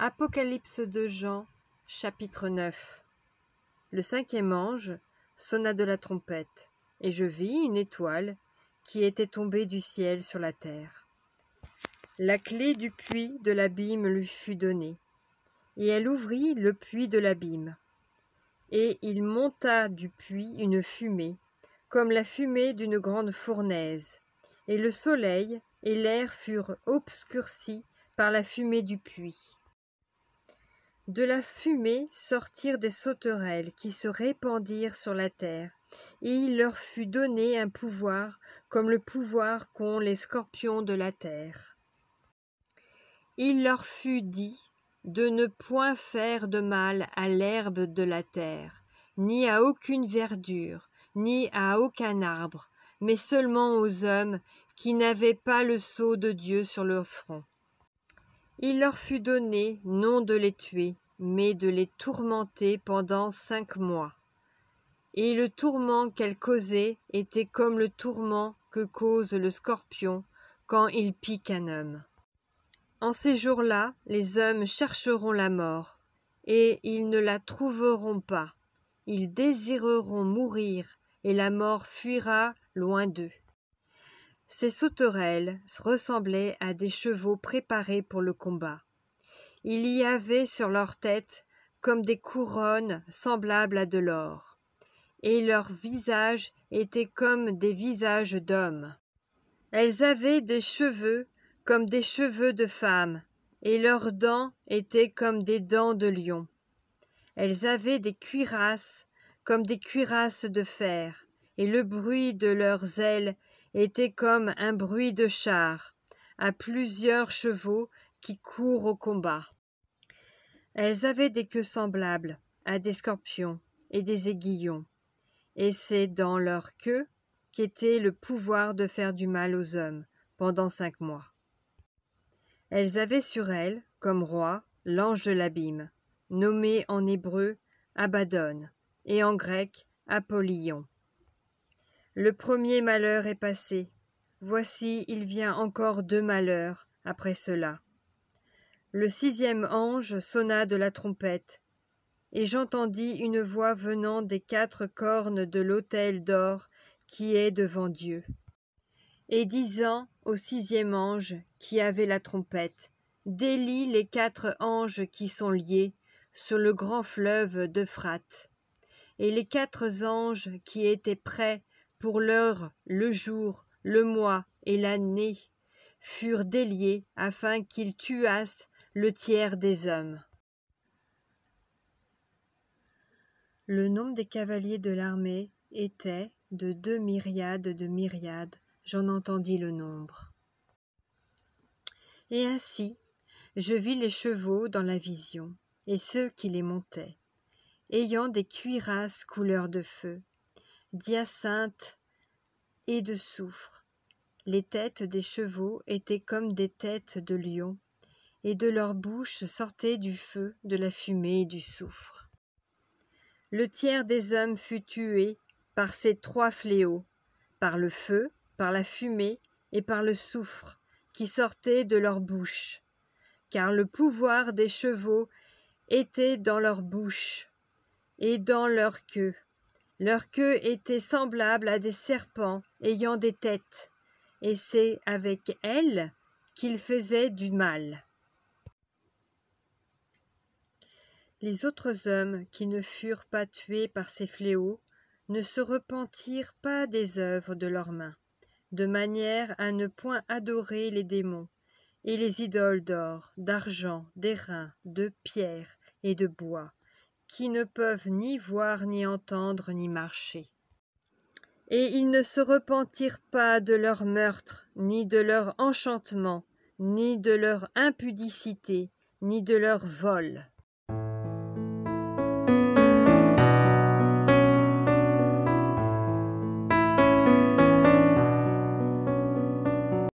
Apocalypse de Jean, chapitre 9. Le cinquième ange sonna de la trompette, et je vis une étoile qui était tombée du ciel sur la terre. La clé du puits de l'abîme lui fut donnée, et elle ouvrit le puits de l'abîme. Et il monta du puits une fumée, comme la fumée d'une grande fournaise, et le soleil et l'air furent obscurcis par la fumée du puits. De la fumée sortirent des sauterelles qui se répandirent sur la terre, et il leur fut donné un pouvoir comme le pouvoir qu'ont les scorpions de la terre. Il leur fut dit de ne point faire de mal à l'herbe de la terre, ni à aucune verdure, ni à aucun arbre, mais seulement aux hommes qui n'avaient pas le sceau de Dieu sur leur front. Il leur fut donné non de les tuer, mais de les tourmenter pendant 5 mois. Et le tourment qu'elles causaient était comme le tourment que cause le scorpion quand il pique un homme. En ces jours-là, les hommes chercheront la mort, et ils ne la trouveront pas. Ils désireront mourir, et la mort fuira loin d'eux. Ces sauterelles ressemblaient à des chevaux préparés pour le combat. Il y avait sur leurs têtes comme des couronnes semblables à de l'or, et leurs visages étaient comme des visages d'hommes. Elles avaient des cheveux comme des cheveux de femmes, et leurs dents étaient comme des dents de lion. Elles avaient des cuirasses comme des cuirasses de fer, et le bruit de leurs ailes était comme un bruit de char, à plusieurs chevaux qui courent au combat. Elles avaient des queues semblables à des scorpions et des aiguillons, et c'est dans leur queue qu'était le pouvoir de faire du mal aux hommes pendant 5 mois. Elles avaient sur elles, comme roi, l'ange de l'abîme, nommé en hébreu Abaddon, et en grec Apollyon. Le premier malheur est passé. Voici, il vient encore 2 malheurs après cela. Le 6e ange sonna de la trompette, et j'entendis une voix venant des 4 cornes de l'autel d'or qui est devant Dieu, et disant au 6e ange qui avait la trompette, délie les 4 anges qui sont liés sur le grand fleuve d'Euphrate. Et les 4 anges qui étaient prêts pour l'heure, le jour, le mois et l'année furent déliés afin qu'ils tuassent le tiers des hommes. Le nombre des cavaliers de l'armée était de 2 myriades de myriades, j'en entendis le nombre. Et ainsi, je vis les chevaux dans la vision, et ceux qui les montaient, ayant des cuirasses couleur de feu, d'hyacinthe et de soufre. Les têtes des chevaux étaient comme des têtes de lions, et de leur bouche sortait du feu, de la fumée et du soufre. Le tiers des hommes fut tué par ces 3 fléaux, par le feu, par la fumée et par le soufre qui sortait de leur bouche, car le pouvoir des chevaux était dans leur bouche et dans leur queue. Leur queue était semblable à des serpents ayant des têtes, et c'est avec elles qu'ils faisaient du mal. Les autres hommes qui ne furent pas tués par ces fléaux ne se repentirent pas des œuvres de leurs mains, de manière à ne point adorer les démons et les idoles d'or, d'argent, d'airain, de pierre et de bois, qui ne peuvent ni voir, ni entendre, ni marcher. Et ils ne se repentirent pas de leur meurtre, ni de leur enchantement, ni de leur impudicité, ni de leur vol.